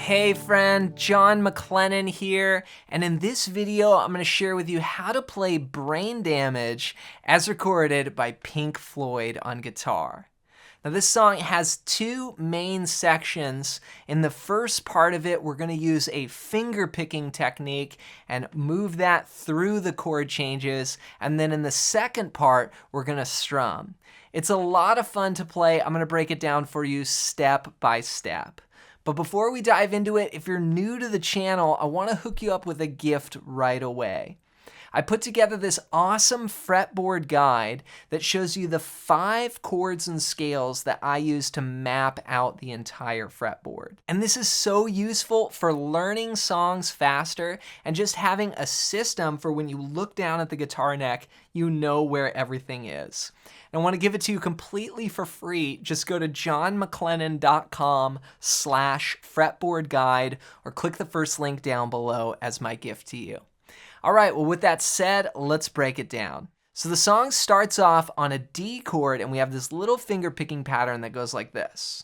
Hey friend, John McLennan here, and in this video I'm going to share with you how to play Brain Damage as recorded by Pink Floyd on guitar. Now this song has two main sections. In the first part of it, we're going to use a finger picking technique and move that through the chord changes, and then in the second part, we're going to strum. It's a lot of fun to play. I'm going to break it down for you step by step. But before we dive into it, if you're new to the channel, I want to hook you up with a gift right away. I put together this awesome fretboard guide that shows you the 5 chords and scales that I use to map out the entire fretboard. And this is so useful for learning songs faster and just having a system for when you look down at the guitar neck, you know where everything is. And I want to give it to you completely for free. Just go to johnmclennan.com/fretboard guide or click the first link down below as my gift to you. All right, well, with that said, let's break it down. So the song starts off on a D chord, and we have this little finger picking pattern that goes like this.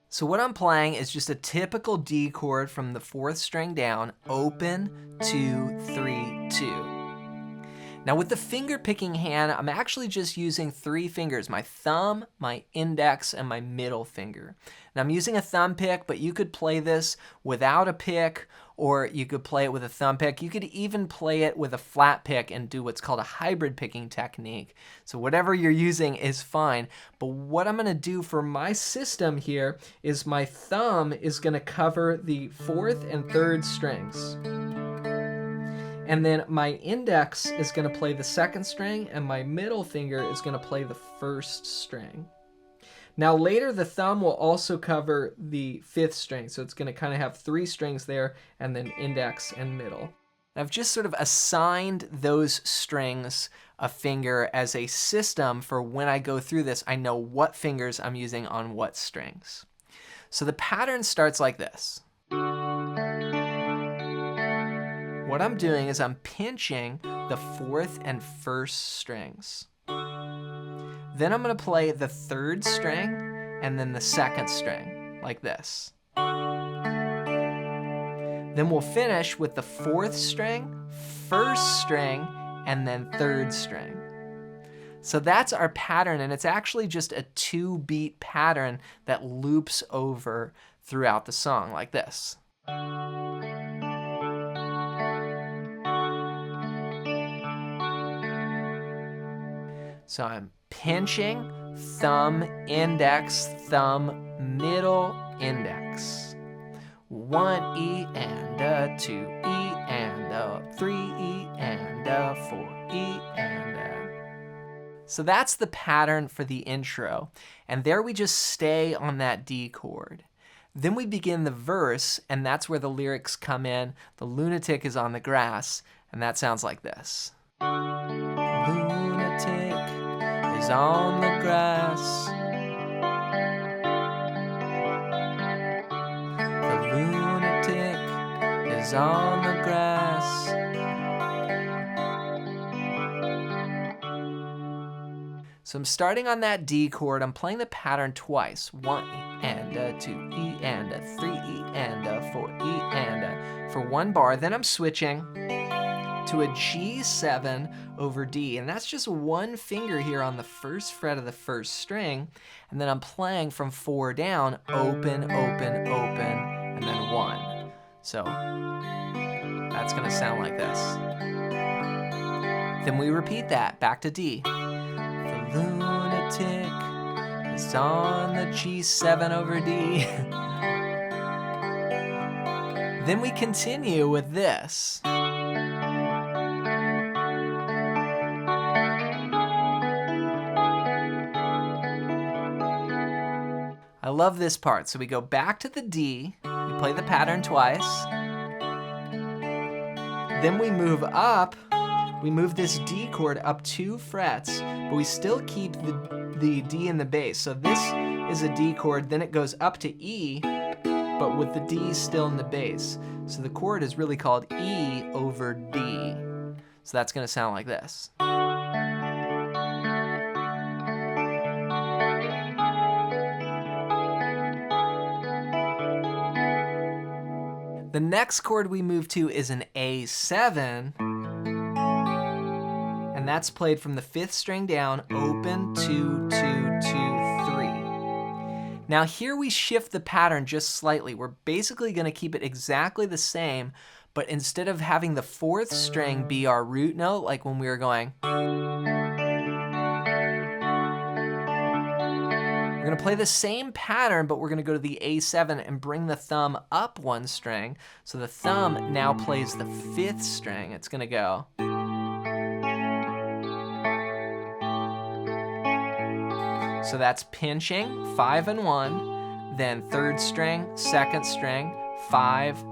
So what I'm playing is just a typical D chord from the 4th string down, open, 2, 3, 2. Now with the finger picking hand, I'm actually just using 3 fingers, my thumb, my index, and my middle finger. Now I'm using a thumb pick, but you could play this without a pick, or you could play it with a thumb pick. You could even play it with a flat pick and do what's called a hybrid picking technique. So whatever you're using is fine, but what I'm gonna do for my system here is my thumb is gonna cover the 4th and 3rd strings. And then my index is going to play the 2nd string, and my middle finger is going to play the 1st string. Now later the thumb will also cover the 5th string, so it's going to kind of have 3 strings there, and then index and middle. I've just sort of assigned those strings a finger as a system for when I go through this, I know what fingers I'm using on what strings. So the pattern starts like this. What I'm doing is I'm pinching the 4th and 1st strings. Then I'm going to play the 3rd string and then the 2nd string, like this. Then we'll finish with the 4th string, 1st string, and then 3rd string. So that's our pattern, and it's actually just a 2-beat pattern that loops over throughout the song, like this. So I'm pinching, thumb, index, thumb, middle, index. 1 E and a 2 E and a 3 E and a 4 E and a. So that's the pattern for the intro. And there we just stay on that D chord. Then we begin the verse, and that's where the lyrics come in. The lunatic is on the grass, and that sounds like this. Lunatic is on the grass. The lunatic is on the grass. So I'm starting on that D chord. I'm playing the pattern twice. 1 E and a 2 E and a 3 E and a 4 E and a for 1 bar. Then I'm switching to a G7 over D, and that's just 1 finger here on the 1st fret of the 1st string, and then I'm playing from 4 down, open, open, open, and then 1. So that's gonna sound like this. Then we repeat that, back to D. The lunatic is on the G7 over D. Then we continue with this. I love this part. So we go back to the D, we play the pattern twice, then we move up, we move this D chord up 2 frets, but we still keep the D in the bass. So this is a D chord, then it goes up to E, but with the D still in the bass. So the chord is really called E over D. So that's going to sound like this. The next chord we move to is an A7, and that's played from the 5th string down, open, 2, 2, 2, 3. Now here we shift the pattern just slightly. We're basically going to keep it exactly the same, but instead of having the 4th string be our root note, like when we were going, we're going to play the same pattern, but we're going to go to the A7 and bring the thumb up 1 string. So the thumb now plays the 5th string. It's going to go. So that's pinching, 5 and 1, then 3rd string, 2nd string, 5,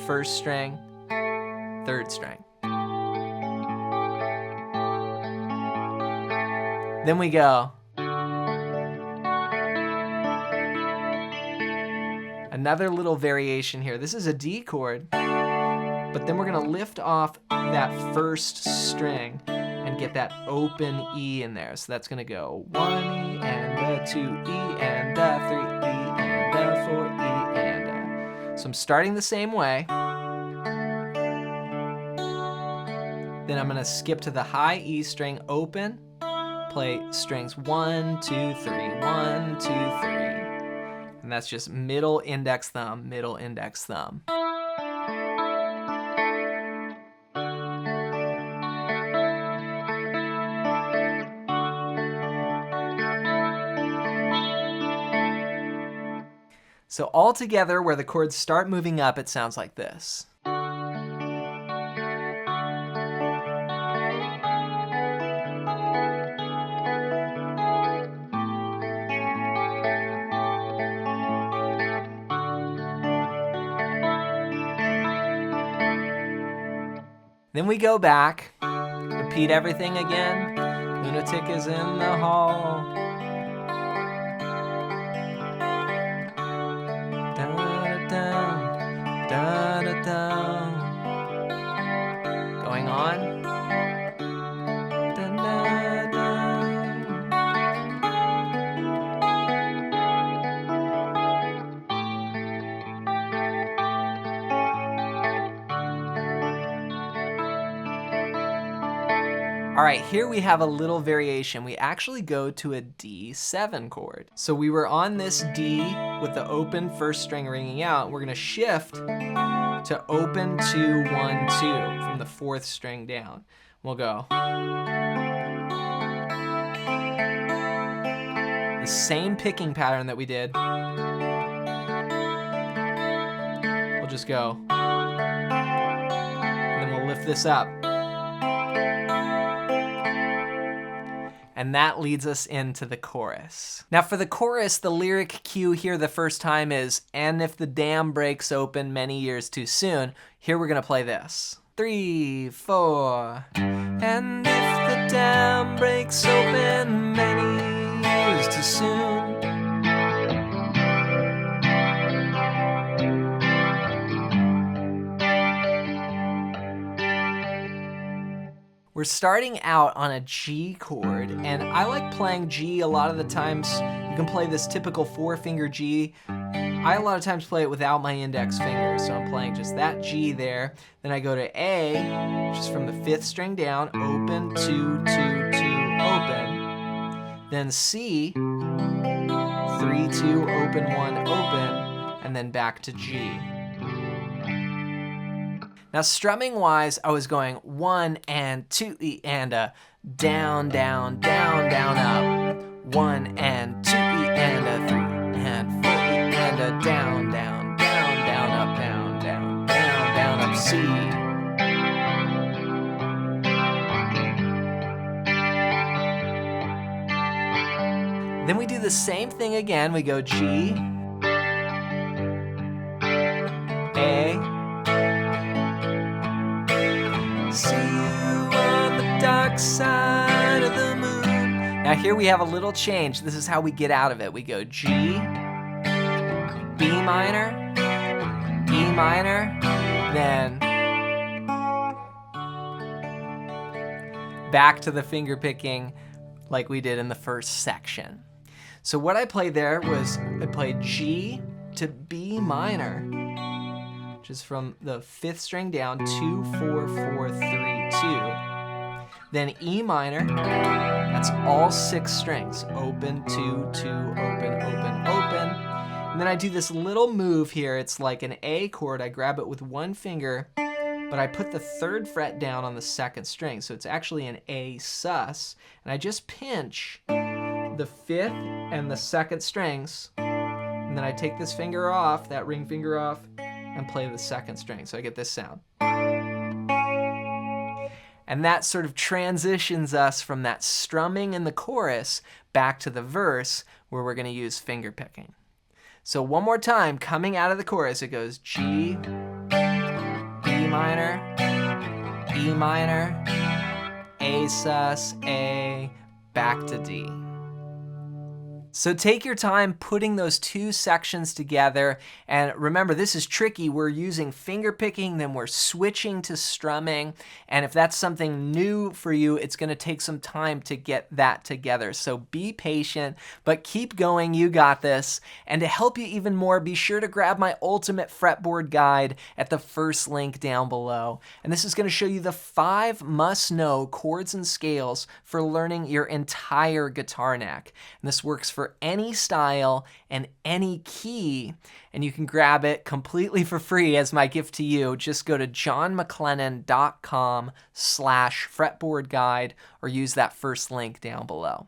1st string, 3rd string. Then we go. Another little variation here. This is a D chord, but then we're going to lift off that 1st string and get that open E in there. So that's going to go 1 E and a 2 E and a 3 E and a 4 E and a. So I'm starting the same way. Then I'm going to skip to the high E string, open, play strings 1, 2, 3, 1, 2, 3. And that's just middle index thumb, middle index thumb. So all together, where the chords start moving up, it sounds like this. Then we go back, repeat everything again. Lunatic is in the hall. Da-da-da, going on. Da-da-da. All right, here we have a little variation. We actually go to a D7 chord. So we were on this D with the open 1st string ringing out. We're gonna shift to open 2, 1, 2 from the 4th string down. We'll go. The same picking pattern that we did. We'll just go. And then we'll lift this up. And that leads us into the chorus. Now for the chorus, the lyric cue here the first time is, and if the dam breaks open many years too soon. Here we're gonna play this. 3, 4. And if the dam breaks open many years too soon. We're starting out on a G chord, and I like playing G a lot of the times. You can play this typical 4-finger G. I a lot of times play it without my index finger, so I'm playing just that G there. Then I go to A, which is from the 5th string down, open, 2, 2, 2, open. Then C, 3, 2, open, 1, open, and then back to G. Now strumming wise, I was going 1 and 2 E and a, down, down, down, down, up. 1 and 2 E and a, 3 and 4 E and a, down, down, down, down, up, down, down, down, down, up, C. Then we do the same thing again. We go G, A, see you on the dark side of the moon. Now here we have a little change. This is how we get out of it. We go G, B minor, E minor, then back to the finger picking like we did in the first section. So what I played there was I played G to B minor, which is from the 5th string down, 2, 4, 4, 3, 2. Then E minor, that's all 6 strings. Open, 2, 2, open, open, open. And then I do this little move here. It's like an A chord. I grab it with one finger, but I put the 3rd fret down on the 2nd string. So it's actually an A sus. And I just pinch the 5th and the 2nd strings. And then I take this finger off, that ring finger off, and play the 2nd string. So I get this sound. And that sort of transitions us from that strumming in the chorus back to the verse where we're going to use finger picking. So one more time, coming out of the chorus, it goes G, B minor, E minor, A sus, A, back to D. So take your time putting those 2 sections together, and remember, this is tricky. We're using finger picking, then we're switching to strumming, and if that's something new for you, it's going to take some time to get that together. So be patient, but keep going. You got this. And to help you even more, be sure to grab my ultimate fretboard guide at the first link down below. And this is going to show you the 5 must-know chords and scales for learning your entire guitar neck. And this works for any style and any key, and you can grab it completely for free as my gift to you. Just go to johnmclennan.com/fretboard guide or use that first link down below.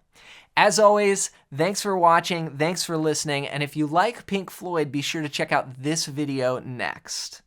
As always, thanks for watching, thanks for listening, and if you like Pink Floyd, be sure to check out this video next.